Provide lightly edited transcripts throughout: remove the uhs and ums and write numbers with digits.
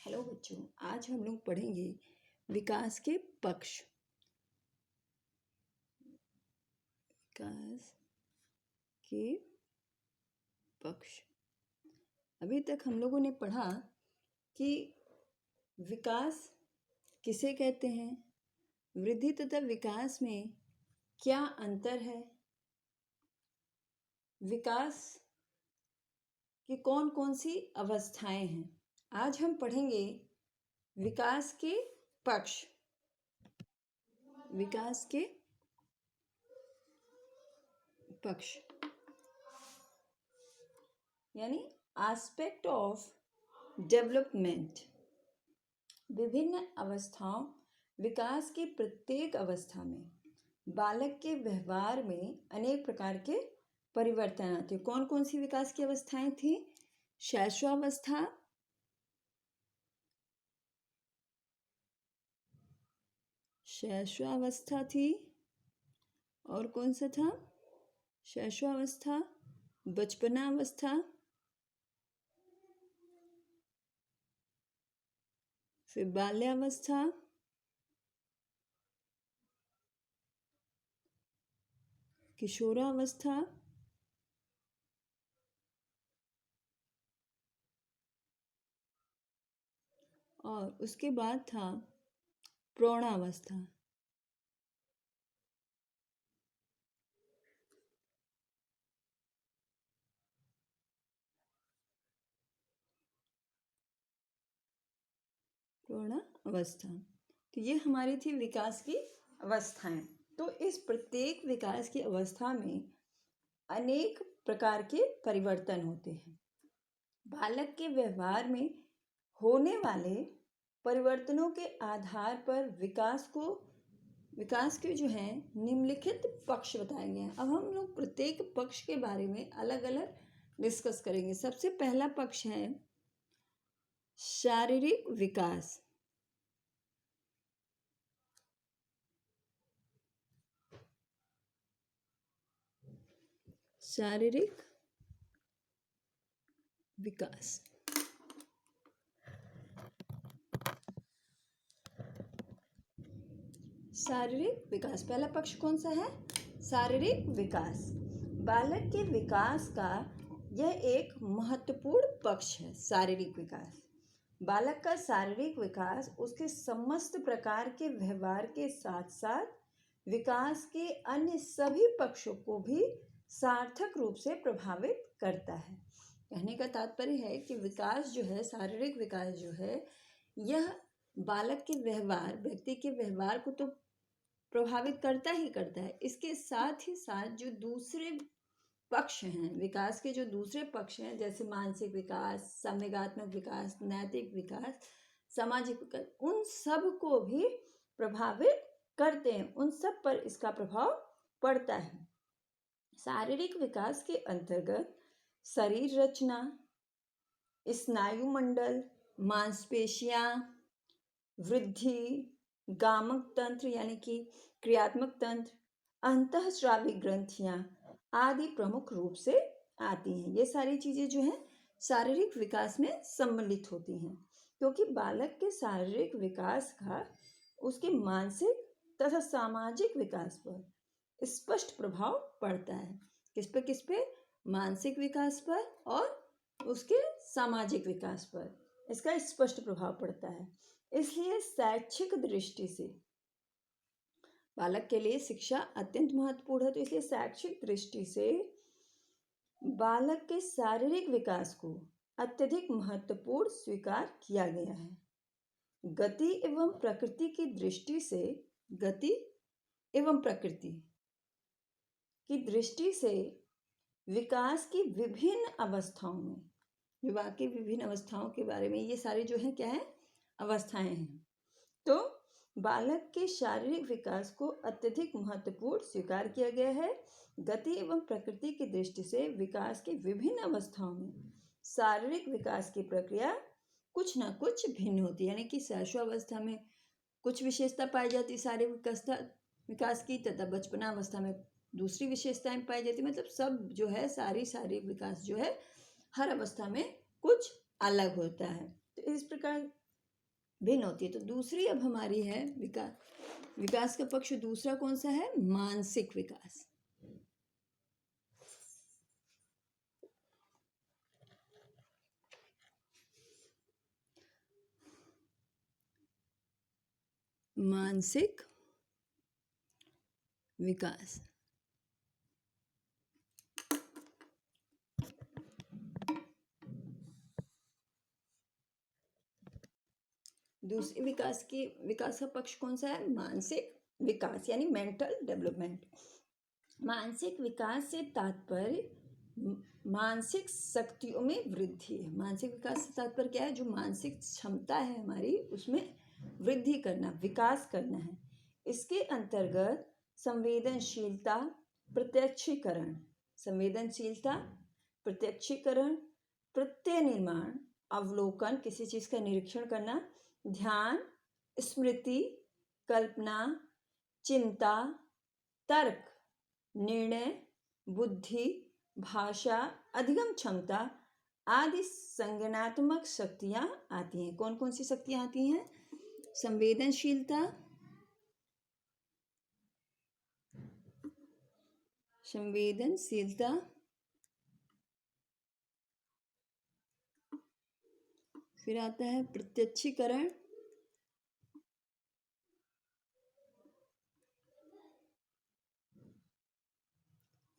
Hello बच्चों, आज हम लोग पढ़ेंगे विकास के पक्ष। विकास के पक्ष। अभी तक हम लोगों ने पढ़ा कि विकास किसे कहते हैं, वृद्धि तथा विकास में क्या अंतर है, विकास की कौन कौन सी अवस्थाएं हैं। आज हम पढ़ेंगे विकास के पक्ष। विकास के पक्ष यानी एस्पेक्ट ऑफ डेवलपमेंट। विभिन्न अवस्थाओं, विकास की प्रत्येक अवस्था में बालक के व्यवहार में अनेक प्रकार के परिवर्तन आते हैं। कौन कौन सी विकास की अवस्थाएं थी? शैशवावस्था, शैशवावस्था थी, और कौन सा था? शैशवावस्था, बचपनावस्था, फिर बाल्यावस्था, किशोरावस्था, और उसके बाद था प्रौढ़ावस्था। प्रौढ़ावस्था, तो ये हमारी थी विकास की अवस्थाएं। तो इस प्रत्येक विकास की अवस्था में अनेक प्रकार के परिवर्तन होते हैं। बालक के व्यवहार में होने वाले परिवर्तनों के आधार पर विकास के जो है निम्नलिखित पक्ष बताए गए हैं। अब हम लोग प्रत्येक पक्ष के बारे में अलग अलग डिस्कस करेंगे। सबसे पहला पक्ष है शारीरिक विकास। शारीरिक विकास। शारीरिक विकास, पहला पक्ष कौन सा है? शारीरिक विकास। बालक के विकास का यह एक महत्वपूर्ण पक्ष है। शारीरिक विकास, बालक का शारीरिक विकास उसके समस्त प्रकार के व्यवहार के साथ साथ विकास के अन्य सभी पक्षों को भी सार्थक रूप से प्रभावित करता है। कहने का तात्पर्य है कि विकास जो है, शारीरिक विकास जो है, यह बालक के व्यवहार, व्यक्ति के व्यवहार को तो प्रभावित करता ही करता है, इसके साथ ही साथ जो दूसरे पक्ष हैं, विकास के जो दूसरे पक्ष हैं, जैसे मानसिक विकास, संवेगात्मक विकास, नैतिक विकास, सामाजिक विकास, उन सब को भी प्रभावित करते हैं, उन सब पर इसका प्रभाव पड़ता है। शारीरिक विकास के अंतर्गत शरीर रचना, स्नायु मंडल, मांसपेशियां, वृद्धि, गामक तंत्र यानी कि क्रियात्मक तंत्र, अंतःस्रावी ग्रंथियां आदि प्रमुख रूप से आती हैं। ये सारी चीजें जो हैं शारीरिक विकास में सम्मिलित होती हैं, क्योंकि बालक के शारीरिक विकास का उसके मानसिक तथा सामाजिक विकास पर स्पष्ट प्रभाव पड़ता है। किस पे? मानसिक विकास पर और उसके सामाजिक विकास पर इसका स्पष्ट प्रभाव पड़ता है। इसलिए शैक्षिक दृष्टि से बालक के लिए शिक्षा अत्यंत महत्वपूर्ण है। तो इसलिए शैक्षिक दृष्टि से बालक के शारीरिक विकास को अत्यधिक महत्वपूर्ण स्वीकार किया गया है। गति एवं प्रकृति की दृष्टि से, गति एवं प्रकृति की दृष्टि से विकास की विभिन्न अवस्थाओं में, विकास की विभिन्न अवस्थाओं के बारे में ये सारे जो है क्या है? अवस्थाएं हैं। तो बालक के शारीरिक विकास को अत्यधिक महत्वपूर्ण स्वीकार किया गया है। गति एवं प्रकृति की दृष्टि से विकास की विभिन्न अवस्थाओं में शारीरिक विकास की प्रक्रिया कुछ ना कुछ भिन्न होती है। यानी कि शैशवावस्था में कुछ विशेषता पाई जाती है शारीरिक विकास की, तथा बचपनावस्था में दूसरी विशेषताएं पाई जाती। मतलब सब जो है शारीरिक विकास जो है हर अवस्था में कुछ अलग होता है। तो इस प्रकार भिन्न होती है। तो दूसरी अब हमारी है विकास का पक्ष दूसरा कौन सा है? मानसिक विकास। मानसिक विकास। दूसरी विकास का पक्ष कौन सा है? मानसिक विकास यानी मेंटल डेवलपमेंट। मानसिक विकास से तात्पर्य मानसिक शक्तियों में वृद्धि है। मानसिक विकास से तात्पर्य क्या है? जो मानसिक क्षमता है हमारी उसमें वृद्धि करना, विकास करना है। इसके अंतर्गत संवेदनशीलता, प्रत्यक्षीकरण, संवेदनशीलता, प्रत्यक्षीकरण, प्रत्यय निर्माण, अवलोकन, किसी चीज का निरीक्षण करना, ध्यान, स्मृति, कल्पना, चिंता, तर्क, निर्णय, बुद्धि, भाषा, अधिगम क्षमता आदि संज्ञानात्मक शक्तियां आती हैं। कौन कौन सी शक्तियां आती हैं? संवेदनशीलता, फिर आता है प्रत्यक्षीकरण,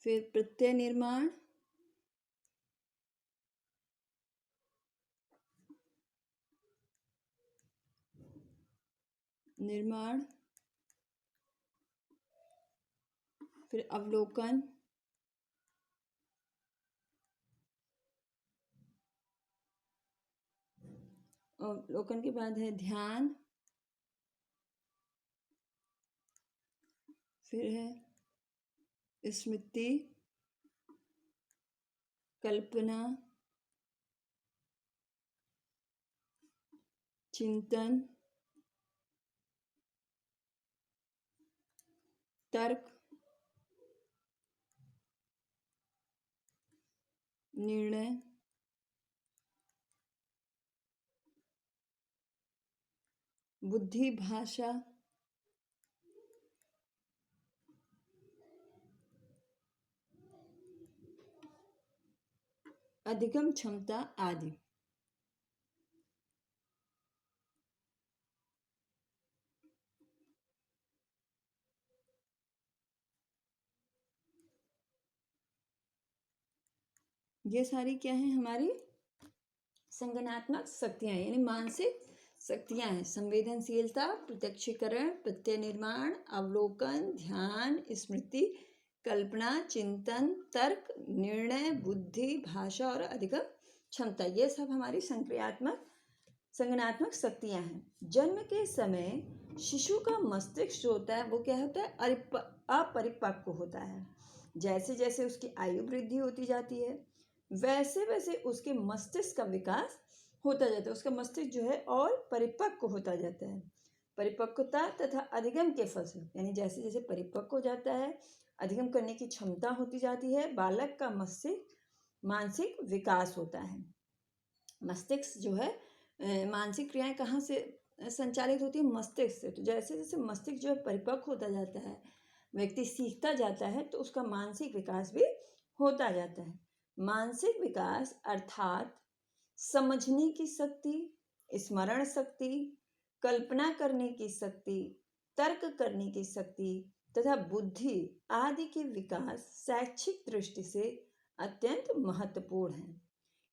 फिर प्रत्यय निर्माण, फिर अवलोकन, अवलोकन के बाद है ध्यान, फिर है स्मृति, कल्पना, चिंतन, तर्क, निर्णय, बुद्धि, भाषा, अधिगम क्षमता आदि। ये सारी क्या है? हमारी संज्ञानात्मक शक्तियां यानी मानसिक शक्तियां हैं। संवेदनशीलता, प्रत्यक्षीकरण, प्रत्यय निर्माण, अवलोकन, ध्यान, स्मृति, कल्पना, चिंतन, तर्क, निर्णय, बुद्धि, भाषा और अधिगम क्षमता, ये सब हमारी संज्ञानात्मक शक्तियां हैं। जन्म के समय शिशु का मस्तिष्क जो होता है वो क्या होता है? अपरिपक्व होता है। जैसे जैसे उसकी आयु वृद्धि होती जाती है वैसे वैसे उसके मस्तिष्क का विकास होता जाता है। उसका मस्तिष्क जो है और परिपक्व होता जाता है। परिपक्वता तथा अधिगम के फलस्वरूप यानी जैसे जैसे परिपक्व हो जाता है, अधिगम करने की क्षमता होती जाती है, बालक का मानसिक विकास होता है। मस्तिष्क जो है, मानसिक क्रियाएं कहाँ से संचालित होती है? मस्तिष्क से। तो जैसे जैसे मस्तिष्क जो है परिपक्व होता जाता है, व्यक्ति सीखता जाता है, तो उसका मानसिक विकास भी होता जाता है। मानसिक विकास अर्थात समझने की शक्ति, स्मरण शक्ति, कल्पना करने की शक्ति, तर्क करने की शक्ति तथा बुद्धि आदि के विकास शैक्षिक दृष्टि से अत्यंत महत्वपूर्ण है।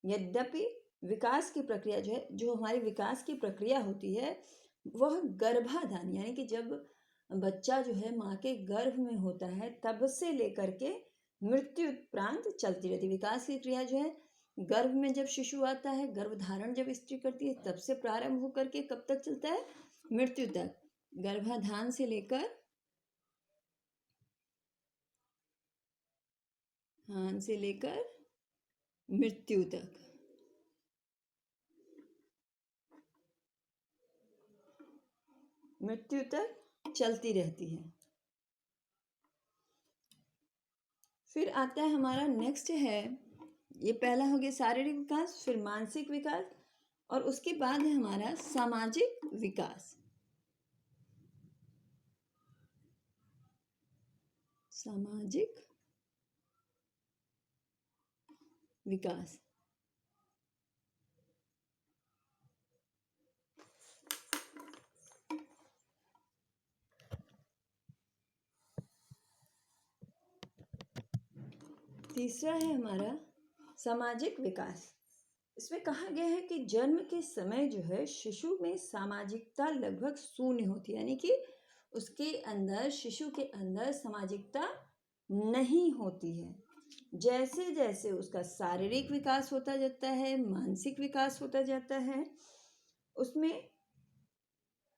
यद्यपि विकास की प्रक्रिया जो है, जो हमारी विकास की प्रक्रिया होती है वह गर्भाधान यानी कि जब बच्चा जो है माँ के गर्भ में होता है तब से लेकर के मृत्यु उपरांत चलती रहती है। विकास की क्रिया जो है गर्भ में जब शिशु आता है, गर्भधारण जब स्त्री करती है तब से प्रारंभ होकर के कब तक चलता है? मृत्यु तक। गर्भाधान से लेकर मृत्यु तक। मृत्यु तक चलती रहती है। फिर आता है हमारा नेक्स्ट है, ये पहला हो गया शारीरिक विकास, फिर मानसिक विकास और उसके बाद है हमारा सामाजिक विकास। सामाजिक विकास। तीसरा है हमारा सामाजिक विकास। इसमें कहा गया है कि जन्म के समय जो है शिशु में सामाजिकता लगभग शून्य होती है, यानी कि उसके अंदर, शिशु के अंदर सामाजिकता नहीं होती है। जैसे जैसे उसका शारीरिक विकास होता जाता है, मानसिक विकास होता जाता है, उसमें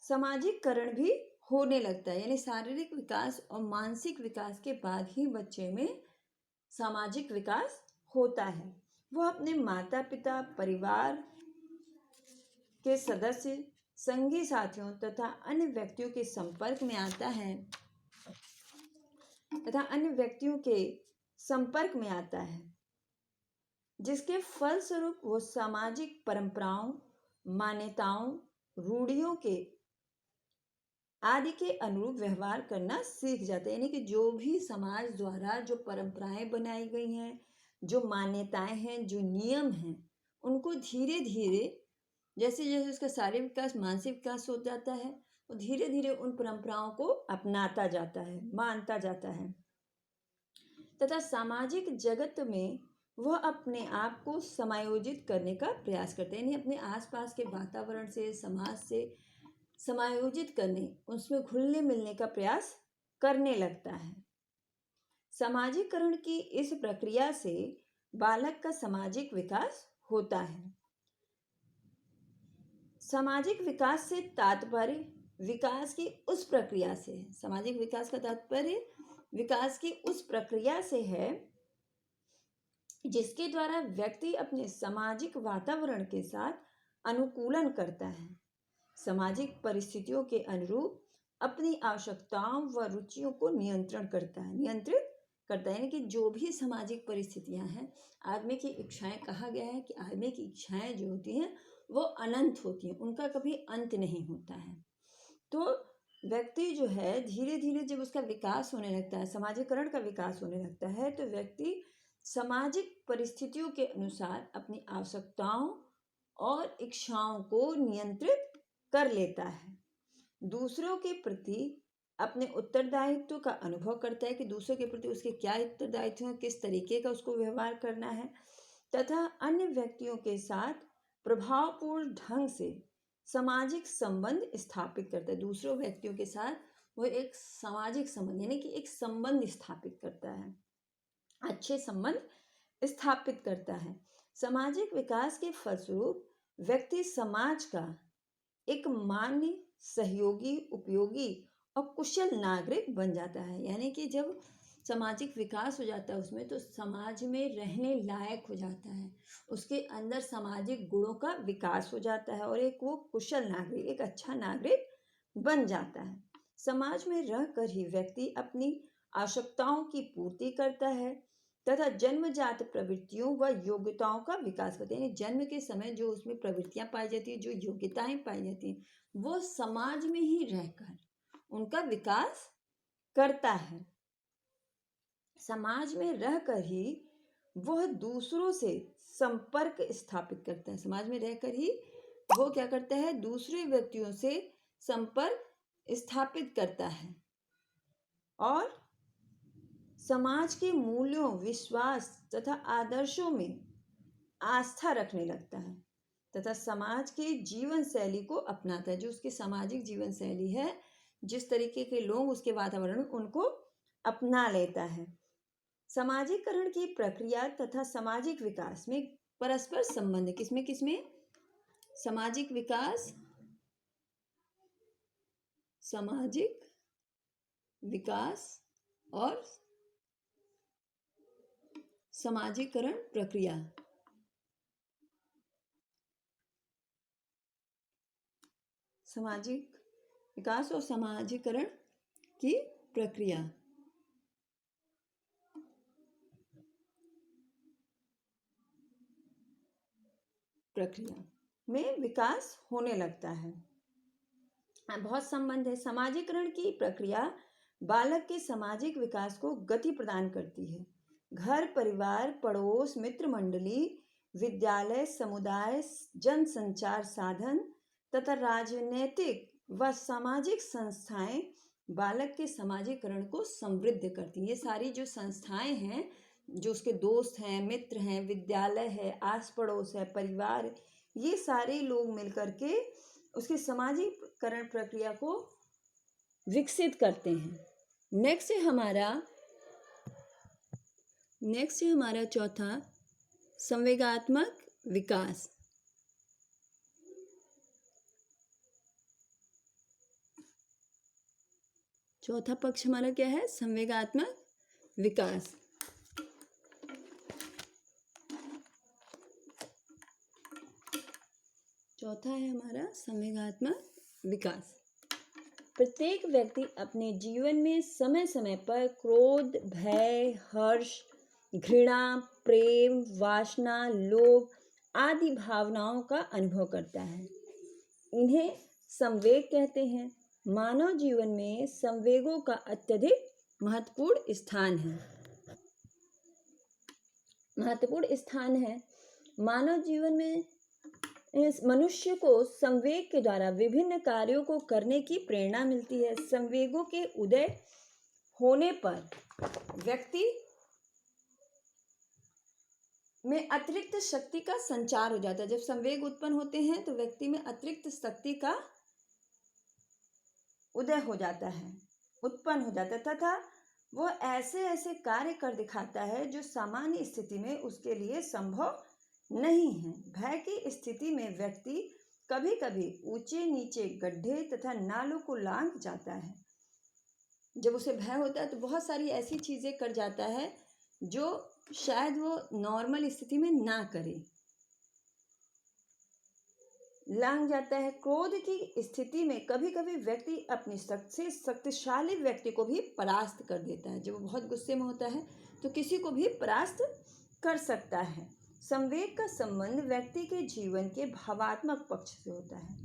सामाजिककरण भी होने लगता है। यानी शारीरिक विकास और मानसिक विकास के बाद ही बच्चे में सामाजिक विकास होता है। वह अपने माता पिता, परिवार के सदस्य, संगी साथियों तथा अन्य व्यक्तियों के संपर्क में आता है जिसके फलस्वरूप वो सामाजिक परंपराओं, मान्यताओं, रूढ़ियों के आदि के अनुरूप व्यवहार करना सीख जाते हैं। यानी कि जो भी समाज द्वारा जो परंपराएं बनाई गई हैं, जो मान्यताएं हैं, जो नियम हैं, उनको धीरे धीरे जैसे जैसे उसका शारीरिक विकास, मानसिक विकास हो जाता है, वो धीरे धीरे उन परंपराओं को अपनाता जाता है, मानता जाता है तथा सामाजिक जगत में वह अपने आप को समायोजित करने का प्रयास करते हैं। यानी अपने आसपास के वातावरण से, समाज से समायोजित करने, उसमें घुलने मिलने का प्रयास करने लगता है। सामाजिकरण की इस प्रक्रिया से बालक का सामाजिक विकास होता है। सामाजिक विकास से तात्पर्य विकास की उस प्रक्रिया से है। सामाजिक विकास का तात्पर्य विकास की उस प्रक्रिया से है जिसके द्वारा व्यक्ति अपने सामाजिक वातावरण के साथ अनुकूलन करता है, सामाजिक परिस्थितियों के अनुरूप अपनी आवश्यकताओं व रुचियों को नियंत्रित करता है। यानी कि जो भी सामाजिक परिस्थितियां हैं, आदमी की इच्छाएं, कहा गया है कि आदमी की इच्छाएं जो होती हैं वो अनंत होती हैं, उनका कभी अंत नहीं होता है। तो व्यक्ति जो है धीरे धीरे जब उसका विकास होने लगता है, समाजीकरण का विकास होने लगता है, तो व्यक्ति सामाजिक परिस्थितियों के अनुसार अपनी आवश्यकताओं और इच्छाओं को नियंत्रित कर लेता है। दूसरों के प्रति अपने उत्तरदायित्व का अनुभव करता है कि दूसरों के प्रति उसके क्या उत्तरदायित्व हैं, किस तरीके का उसको व्यवहार करना है, तथा अन्य व्यक्तियों के साथ प्रभावपूर्ण ढंग से सामाजिक संबंध स्थापित करता है। दूसरों व्यक्तियों के साथ वो एक सामाजिक संबंध, यानी कि एक संबंध स्थापित करता है, अच्छे संबंध स्थापित करता है। सामाजिक विकास के फलस्वरूप व्यक्ति समाज का एक मान्य, सहयोगी, उपयोगी और कुशल नागरिक बन जाता है। यानी कि जब सामाजिक विकास हो जाता है उसमें, तो समाज में रहने लायक हो जाता है, उसके अंदर सामाजिक गुणों का विकास हो जाता है और एक वो कुशल नागरिक, एक अच्छा नागरिक बन जाता है। समाज में रहकर ही व्यक्ति अपनी आवश्यकताओं की पूर्ति करता है तथा जन्मजात प्रवृत्तियों व योग्यताओं का विकास करते हैं। जन्म के समय जो उसमें प्रवृत्तियां पाई जाती है, जो योग्यताएं पाई जाती हैं, वो समाज में ही रहकर उनका विकास करता है। समाज में रहकर ही वह दूसरों से संपर्क स्थापित करता है। समाज में रहकर ही वो क्या करता है, दूसरे व्यक्तियों से संपर्क स्थापित करता है और समाज के मूल्यों, विश्वास तथा आदर्शों में आस्था रखने लगता है तथा समाज के जीवन शैली को अपनाता है। जो उसकी सामाजिक जीवन शैली है, जिस तरीके के लोग, उसके वातावरण, उनको अपना लेता है। सामाजिकरण की प्रक्रिया तथा सामाजिक विकास में परस्पर संबंध है। किसमें किसमें? सामाजिक विकास, सामाजिक विकास और सामाजिकरण प्रक्रिया। सामाजिक विकास और सामाजिकरण की प्रक्रिया में विकास होने लगता है। बहुत संबंध है। सामाजिकरण की प्रक्रिया बालक के सामाजिक विकास को गति प्रदान करती है। घर, परिवार, पड़ोस, मित्र मंडली, विद्यालय, समुदाय, जनसंचार साधन तथा राजनीतिक व सामाजिक संस्थाएं बालक के सामाजिकरण को समृद्ध करती हैं। ये सारी जो संस्थाएं हैं, जो उसके दोस्त हैं, मित्र हैं, विद्यालय है, आस पड़ोस है, परिवार, ये सारे लोग मिलकर के उसके सामाजिकरण प्रक्रिया को विकसित करते हैं। नेक्स्ट है हमारा चौथा संवेगात्मक विकास। चौथा पक्ष हमारा क्या है? संवेगात्मक विकास। चौथा है हमारा संवेगात्मक विकास। प्रत्येक व्यक्ति अपने जीवन में समय समय पर क्रोध, भय, हर्ष, घृणा, प्रेम, वासना, लोभ आदि भावनाओं का अनुभव करता है। इन्हें संवेग कहते हैं। मानव जीवन में संवेगों का अत्यधिक महत्वपूर्ण स्थान है। मानव जीवन में मनुष्य को संवेग के द्वारा विभिन्न कार्यों को करने की प्रेरणा मिलती है। संवेगों के उदय होने पर व्यक्ति में अतिरिक्त शक्ति का संचार हो जाता है। जब संवेग उत्पन्न होते हैं तो व्यक्ति में अतिरिक्त शक्ति का उदय हो जाता है, उत्पन्न हो जाता है, तथा वो ऐसे ऐसे कार्य कर दिखाता है जो सामान्य स्थिति में उसके लिए संभव नहीं है। भय की स्थिति में व्यक्ति कभी कभी ऊंचे नीचे गड्ढे तथा नालों को लांघ जाता है। जब उसे भय होता है तो बहुत सारी ऐसी चीजें कर जाता है जो शायद वो नॉर्मल स्थिति में ना करे, लांघ जाता है। क्रोध की स्थिति में कभी कभी व्यक्ति अपनी सबसे शक्तिशाली व्यक्ति को भी परास्त कर देता है। जब वो बहुत गुस्से में होता है तो किसी को भी परास्त कर सकता है। संवेग का संबंध व्यक्ति के जीवन के भावात्मक पक्ष से होता है।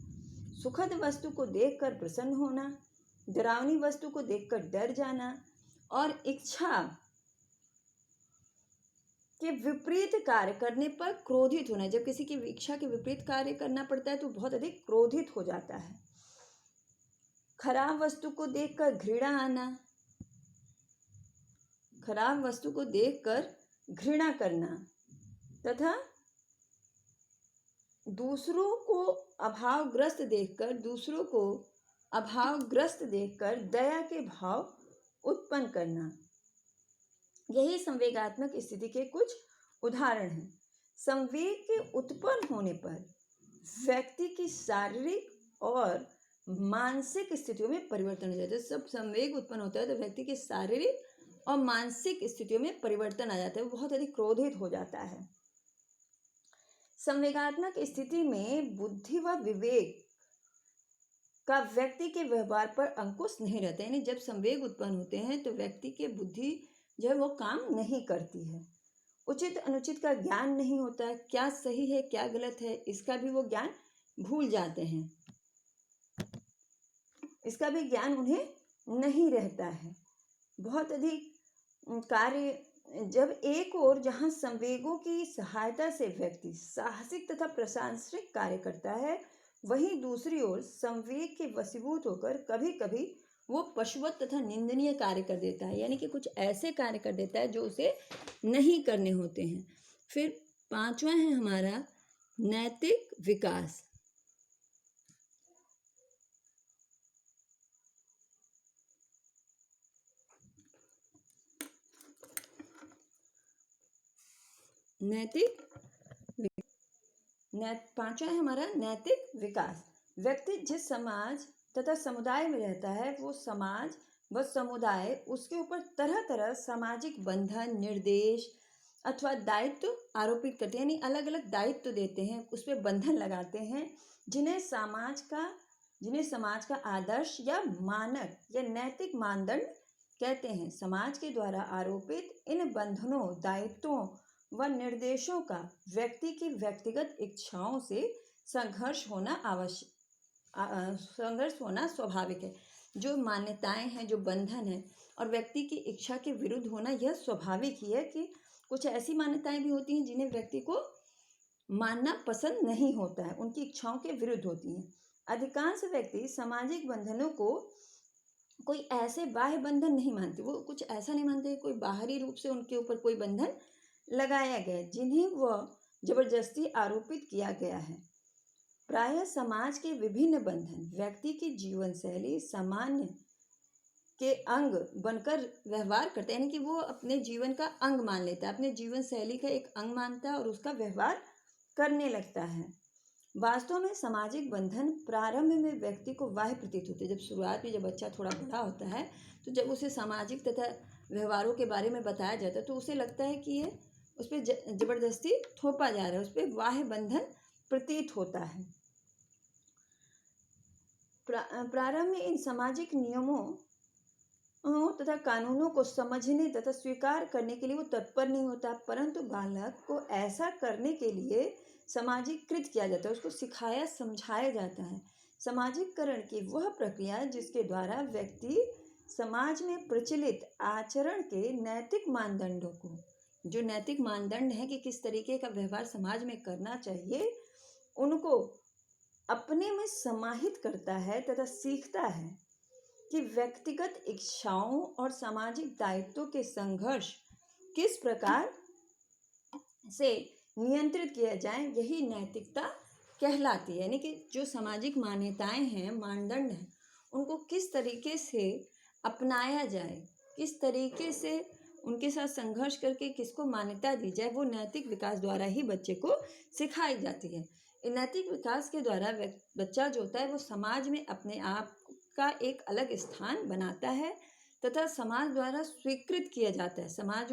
सुखद वस्तु को देखकर प्रसन्न होना, डरावनी वस्तु को देखकर डर जाना और इच्छा के विपरीत कार्य करने पर क्रोधित होना। जब किसी की इच्छा के विपरीत कार्य करना पड़ता है तो बहुत अधिक क्रोधित हो जाता है। खराब वस्तु को देखकर घृणा आना, खराब वस्तु को देखकर घृणा करना तथा दूसरों को अभावग्रस्त देखकर दया के भाव उत्पन्न करना, यही संवेगात्मक स्थिति के कुछ उदाहरण हैं। संवेग के उत्पन्न होने पर व्यक्ति की शारीरिक और मानसिक स्थितियों में परिवर्तन हो जाता है। जब संवेग उत्पन्न होता है तो व्यक्ति की शारीरिक और मानसिक स्थितियों में परिवर्तन आ जाता है, वो बहुत अधिक क्रोधित हो जाता है। संवेगात्मक स्थिति में बुद्धि व विवेक का व्यक्ति के व्यवहार पर अंकुश नहीं रहता है। यानी जब संवेग उत्पन्न होते हैं तो व्यक्ति के बुद्धि जो है वो काम नहीं करती है। उचित अनुचित का ज्ञान नहीं होता है, क्या सही है क्या गलत है इसका भी वो ज्ञान भूल जाते हैं, इसका भी ज्ञान उन्हें नहीं रहता है। बहुत अधिक कार्य, जब एक ओर जहाँ संवेगों की सहायता से व्यक्ति साहसिक तथा प्रशंसनिक कार्य करता है, वहीं दूसरी ओर संवेग के वशीभूत होकर कभी कभी वो पशुवत तथा निंदनीय कार्य कर देता है। यानी कि कुछ ऐसे कार्य कर देता है जो उसे नहीं करने होते हैं। फिर पांचवा है हमारा नैतिक विकास। पांचवा है हमारा नैतिक विकास। व्यक्ति जिस समाज तथा समुदाय में रहता है वो समाज व समुदाय उसके ऊपर तरह तरह सामाजिक बंधन, निर्देश अथवा दायित्व आरोपित करते हैं। यानी अलग अलग दायित्व देते हैं, उस पर बंधन लगाते हैं, जिन्हें समाज का आदर्श या मानक या नैतिक मानदंड कहते हैं। समाज के द्वारा आरोपित इन बंधनों, दायित्वों व निर्देशों का व्यक्ति की व्यक्तिगत इच्छाओं से संघर्ष होना संघर्ष होना स्वाभाविक है। जो मान्यताएं हैं, जो बंधन है और व्यक्ति की इच्छा के विरुद्ध होना, यह स्वाभाविक ही है कि कुछ ऐसी मान्यताएं भी होती हैं जिन्हें व्यक्ति को मानना पसंद नहीं होता है, उनकी इच्छाओं के विरुद्ध होती हैं। अधिकांश व्यक्ति सामाजिक बंधनों को कोई ऐसे बाह्य बंधन नहीं मानते, वो कुछ ऐसा नहीं मानते कोई बाहरी रूप से उनके ऊपर कोई बंधन लगाया गया है जिन्हें वह जबरदस्ती आरोपित किया गया है। प्रायः समाज के विभिन्न बंधन व्यक्ति की जीवन शैली सामान्य के अंग बनकर व्यवहार करते हैं, यानी कि वो अपने जीवन का अंग मान लेता है, अपने जीवन शैली का एक अंग मानता है और उसका व्यवहार करने लगता है। वास्तव में सामाजिक बंधन प्रारंभ में व्यक्ति को बाह्य प्रतीत होते हैं। जब शुरुआत में जब बच्चा थोड़ा बड़ा होता है तो जब उसे सामाजिक तथा व्यवहारों के बारे में बताया जाता है तो उसे लगता है कि ये उस पर जबरदस्ती थोपा जा रहा है, उस पर बाह्य बंधन प्रतीत होता है। प्रारंभ में इन सामाजिक नियमों तथा कानूनों को समझने तथा स्वीकार करने के लिए वो तत्पर नहीं होता, परंतु बालक को ऐसा करने के लिए सामाजिकृत किया जाता है, उसको सिखाया समझाया जाता है। सामाजिककरण की वह प्रक्रिया जिसके द्वारा व्यक्ति समाज में प्रचलित आचरण के नैतिक मानदंडों को, जो नैतिक मानदंड है कि किस तरीके का व्यवहार समाज में करना चाहिए, उनको अपने में समाहित करता है तथा सीखता है कि व्यक्तिगत इच्छाओं और सामाजिक दायित्वों के संघर्ष किस प्रकार से नियंत्रित किया जाए, यही नैतिकता कहलाती है। यानी कि जो सामाजिक मान्यताएं हैं, मानदंड हैं, उनको किस तरीके से अपनाया जाए, किस तरीके से उनके साथ संघर्ष करके किसको मान्यता दी जाए, वो नैतिक विकास द्वारा ही बच्चे को सिखाई जाती है। नैतिक विकास के द्वारा बच्चा जो होता है वो समाज में अपने आप का एक अलग स्थान बनाता है तथा समाज द्वारा स्वीकृत किया जाता है। समाज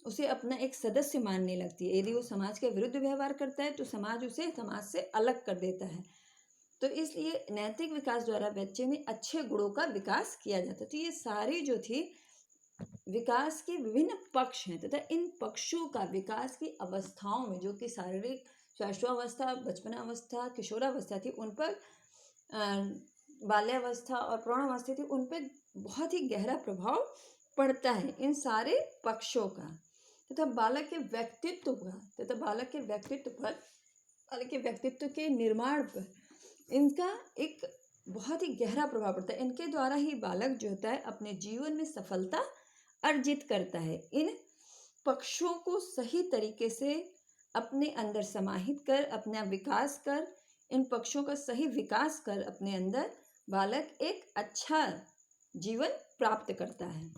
उसे अपना एक सदस्य मानने लगती है। यदि वो समाज के विरुद्ध व्यवहार करता है तो समाज उसे समाज से अलग कर देता है। तो इसलिए नैतिक विकास द्वारा बच्चे में अच्छे गुणों का विकास किया जाता है। तो ये सारी जो थी विकास के विभिन्न पक्ष हैं तथा इन पक्षों का विकास की अवस्थाओं में, जो कि शारीरिक शैशवावस्था, बचपनावस्था, किशोरावस्था थी, उन पर बाल्यावस्था और प्रौढ़ावस्था थी, उन पर बहुत ही गहरा प्रभाव पड़ता है इन सारे पक्षों का तथा बालक के व्यक्तित्व का तथा बालक के व्यक्तित्व के निर्माण पर इनका एक बहुत ही गहरा प्रभाव पड़ता है। इनके द्वारा ही बालक जो होता है अपने जीवन में सफलता अर्जित करता है। इन पक्षों को सही तरीके से अपने अंदर समाहित कर, अपना विकास कर, इन पक्षों का सही विकास कर अपने अंदर बालक एक अच्छा जीवन प्राप्त करता है।